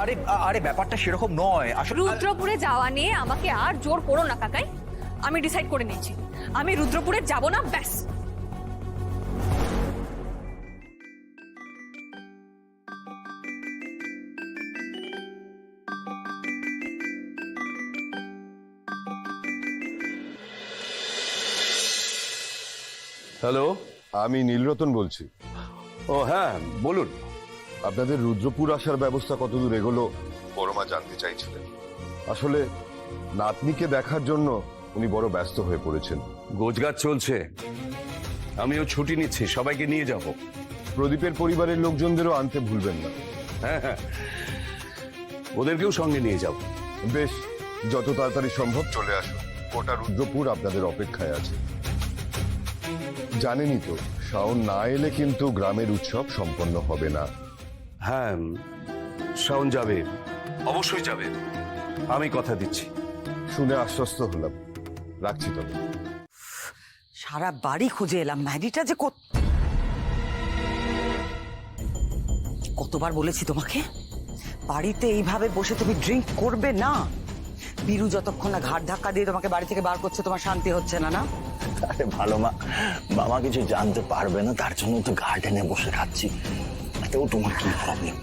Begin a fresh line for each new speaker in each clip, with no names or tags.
আরে আরে ব্যাপারটা সেরকম নয় আসলে।
রুদ্রপুরে যাওয়া নিয়ে আমাকে আর জোর করো না কাকাই। আমি ডিসাইড করে নিয়েছি আমি রুদ্রপুরে যাব না, ব্যাস।
হ্যালো,
আমি নীলরতন বলছি।
ও হ্যাঁ বলুন।
আপনাদের রুদ্রপুর আসার ব্যবস্থা কতদূর এগোলো বড়মা জানতে চাইছিলেন। আসলে নাতনিকে দেখার জন্য উনি বড় ব্যস্ত হয়ে পড়েছেন।
গোছগাছ চলছে, আমিও ছুটি নিচ্ছি, সবাইকে নিয়ে যাব।
প্রদীপের পরিবারের লোকজনদেরও আনতে ভুলবেন না।
হ্যাঁ হ্যাঁ, ওদেরকেও সঙ্গে নিয়ে যাব।
বেশ, যত তাড়াতাড়ি সম্ভব চলে আসুন। গোটা রুদ্রপুর আপনাদের অপেক্ষায় আছে। জানেনই তো, শাওন না এলে কিন্তু গ্রামের উৎসব সম্পন্ন হবে না।
হ্যাঁ, শাওন যাবে, অবশ্যই যাবে, আমি কথা দিচ্ছি।
শুনে আশ্বস্ত হলাম, রাখছি তবে।
সারা বাড়ি খুঁজে এলাম, ম্যাডিটা যে কতবার বলেছি তোমাকে বাড়িতে এইভাবে বসে তুমি ড্রিঙ্ক করবে না। বীরু যতক্ষণ না ঘাট ধাক্কা দিয়ে তোমাকে বাড়ি থেকে বার করছে তোমার শান্তি হচ্ছে না। না
আরে ভালো মা, বাবা কিছু জানতে পারবে না তার জন্য তো গার্ডেনে বসে খাচ্ছি। এতেও তোমার কি প্রবলেম?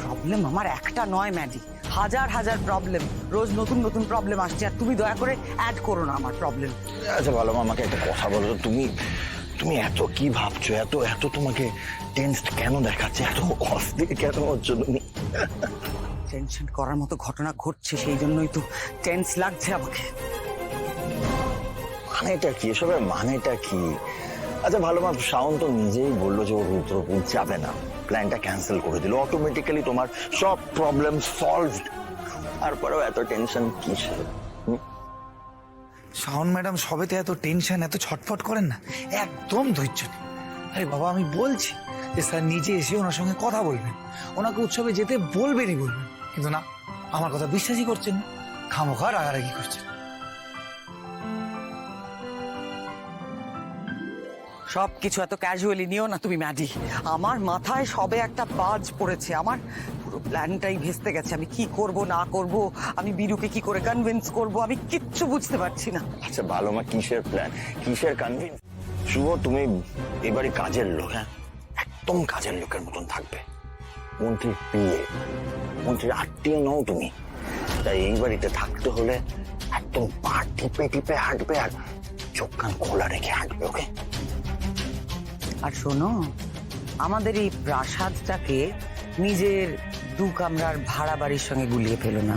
প্রবলেম আমার একটা নয় ম্যাডি, হাজার হাজার প্রবলেম। রোজ নতুন নতুন প্রবলেম আসছে, আর তুমি দয়া করে অ্যাড করো না আমার প্রবলেম।
আচ্ছা ভালো মা, আমাকে একটা কথা বলো তো, তুমি তুমি এত কি ভাবছো? এত এত তোমাকে টেনসড কেন দেখাচ্ছে? এত অস্থির কেন হচ্ছে তুমি?
টেনশন করার মতো ঘটনা ঘটছে, সেই জন্যই তো টেন্স লাগছে আমাকে।
মানেটা কি এসবের, মানেটা কি? আচ্ছা ভালো মা, শাওন তো নিজেই বললো যে ও রুদ্রপুর যাবে না, প্ল্যানটা ক্যান্সেল করে দিল। অটোমেটিক্যালি তোমার সব প্রবলেম সলভড। তারপরেও এত টেনশন কিসের?
শাওন ম্যাডাম সবেতে এত টেনশন, এত ছটফট করেন না, একদম ধৈর্য নেই। আরে বাবা, আমি বলছি যে স্যার নিজে এসে ওনার সঙ্গে কথা বলবেন, ওনাকে উৎসবে যেতে বলবেনই বলবেন, কিন্তু না, আমার কথা বিশ্বাসই করছেন না, খামোখা রাগারাগি করছেন।
সবকিছু এত ক্যাজুয়ালি নিও না তুমি ম্যাডি। আমার মাথায় সবে একটা বাজ পড়েছে, আমার পুরো প্ল্যানটাই ভেস্তে গেছে। আমি কি করব না করব, আমি বীরুকে কি করে কনভিন্স করব, আমি কিচ্ছু বুঝতে পারছি না।
আচ্ছা ভালো মা, কিসের প্ল্যান, কিসের কনভিন্স? শুভ, তুমি এবারে কাজের লোক, হ্যাঁ একদম কাজের লোকের মতন থাকবে। মন্ত্রীর পিয়ে, মন্ত্রীর আত্মীয় নও তুমি। তাই এই বাড়িতে থাকতে হলে একদম পা টিপে টিপে হাঁটবে আর চোখ কান খোলা রেখে হাঁটবে, ওকে?
আর শোনো, আমাদের এই প্রাসাদটাকে নিজের 2 কামরার ভাড়া বাড়ির সঙ্গে গুলিয়ে ফেলো না।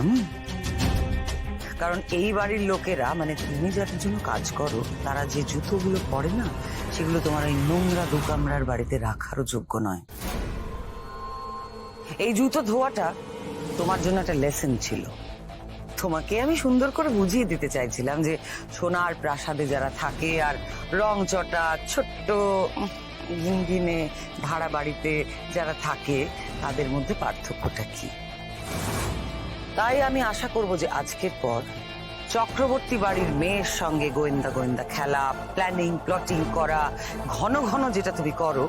কারণ এই বাড়ির লোকেরা, মানে তুমি যাদের জন্য কাজ করো, তারা যে জুতোগুলো পরে না, সেগুলো তোমার এই নোংরা 2 কামরার বাড়িতে রাখারও যোগ্য নয়। এই জুতো ধোয়াটা তোমার জন্য একটা লেসন ছিল। তোমাকে আমি সুন্দর করে বুঝিয়ে দিতে চাইছিলাম যে সোনার প্রাসাদে যারা থাকে আর রং চটা ছোট্ট গিনগিনে ভাড়া বাড়িতে যারা থাকে তাদের মধ্যে পার্থক্যটা কি। তাই আমি আশা করব যে আজকের পর চক্রবর্তী বাড়ির মেয়ের সঙ্গে গোয়েন্দা গোয়েন্দা খেলা, প্ল্যানিং প্লটিং করা, ঘন ঘন যেটা তুমি করো,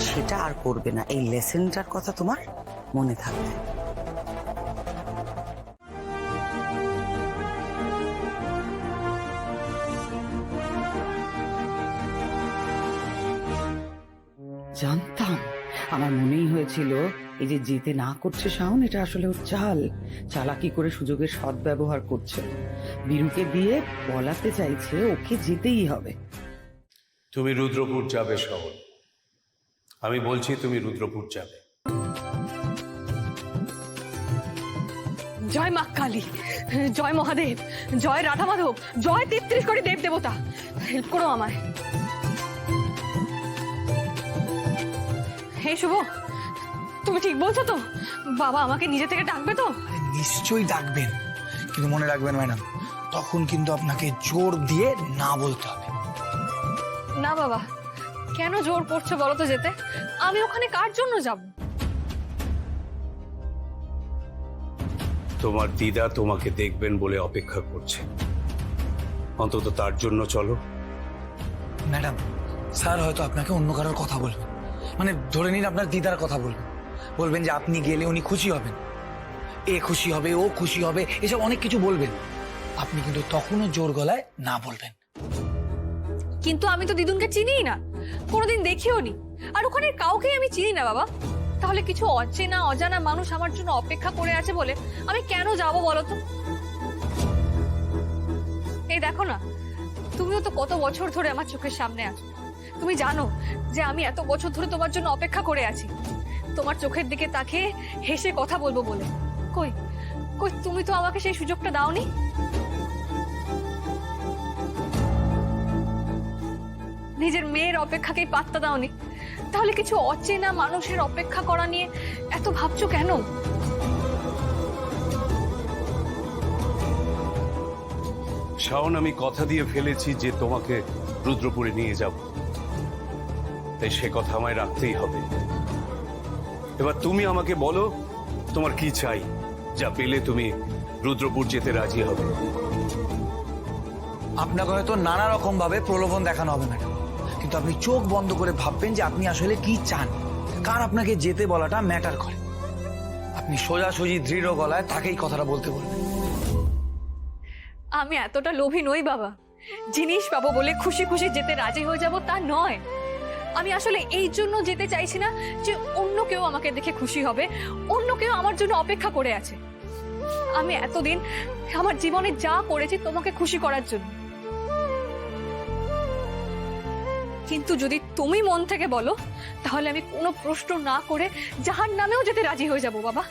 সেটা আর করবে না। এই লেসনটার কথা তোমার মনে থাকবে। জানতাম, আমার মনেই হয়েছিল এই যে যেতে না করছে শাওন, এটা আসলে ওর চালাকি করে সুযোগের সদ্ব্যবহার করছে। বীরুকে দিয়ে বলাতে চাইছে ওকে যেতেই হবে।
তুমি রুদ্রপুর যাবে শাওন, আমি বলছি তুমি রুদ্রপুর যাবে।
জয় মা কালী, জয় মহাদেব, জয় রাধা মাধব, জয় 33 কোটি দেব দেবতা, হেল্প করো আমায়। হে শুভ, তুমি ঠিক বলছো তো? বাবা আমাকে নিজে থেকে ডাকবে তো?
আরে নিশ্চয়ই ডাকবেন, কিন্তু মনে রাখবেন ম্যাডাম, তখন কিন্তু আপনাকে জোর দিয়ে না বলতে হবে।
না বাবা, কেন জোর করছো বলো তো যেতে? আমি ওখানে কার জন্য যাব?
তোমার দিদা তোমাকে দেখবেন বলে অপেক্ষা করছে, অন্তত তার জন্য চলো।
ম্যাডাম, স্যার হয়তো আপনাকে অন্য কারোর কথা বলবেন, মানে ধরে নিন আপনার দিদার কথা বলবেন, বলবেন যে আপনি গেলে উনি খুশি হবেন, এ খুশি হবে, ও খুশি হবে, এসব অনেক কিছু বলবেন। আপনি কিন্তু তখনও জোর গলায় না বলবেন।
কিন্তু আমি তো দিদুনকে চিনিই না, কোনোদিন দেখিও নি, আর ওখানে কাউকেই আমি চিনি না বাবা। তাহলে কিছু অচেনা অজানা মানুষ আমার জন্য অপেক্ষা করে আছে বলে আমি কেন যাব বলো তো? এই দেখো না, তুমিও তো কত বছর ধরে আমার চোখের সামনে আছো। তুমি জানো যে আমি এত বছর ধরে তোমার জন্য অপেক্ষা করে আছি, তোমার চোখের দিকে তাকিয়ে হেসে কথা বলবো বলে। কই কই তুমি তো আমাকে সেই সুযোগটা দাওনি। নিজের মেয়ের অপেক্ষাকেই পাত্তা দাওনি, তাহলে কিছু অচেনা মানুষের অপেক্ষা করা নিয়ে এত ভাবছো কেন?
শাওন, আমি কথা দিয়ে ফেলেছি যে তোমাকে রুদ্রপুরে নিয়ে যাব, তাই সে কথা আমায় রাখতেই হবে। এবার তুমি আমাকে বলো তোমার কি চাই, যা পেলে তুমি রুদ্রপুর যেতে রাজি হবে।
আপনাকে হয়তো নানা রকম ভাবে প্রলোভন দেখানো হবে ম্যাডাম, কিন্তু আপনি চোখ বন্ধ করে ভাববেন যে আপনি আসলে কি চান, কার আপনাকে যেতে বলাটা ম্যাটার করে। আপনি সোজাসুজি দৃঢ় গলায় তাকেই কথাটা বলতে বলবেন।
আমি এতটা লোভী নই বাবা, জিনিস পাবো বলে খুশি খুশি যেতে রাজি হয়ে যাব তা নয়। আমি আসলে এই জন্য যেতে চাইছি না যে অন্য কেউ আমাকে দেখে খুশি হবে, অন্য কেউ আমার জন্য অপেক্ষা করে আছে। আমি এতদিন আমার জীবনে যা করেছি তোমাকে খুশি করার জন্য, কিন্তু যদি তুমি মন থেকে বলো তাহলে আমি কোনো প্রশ্ন না করে জাহান্নামেও যেতে রাজি হয়ে যাব বাবা।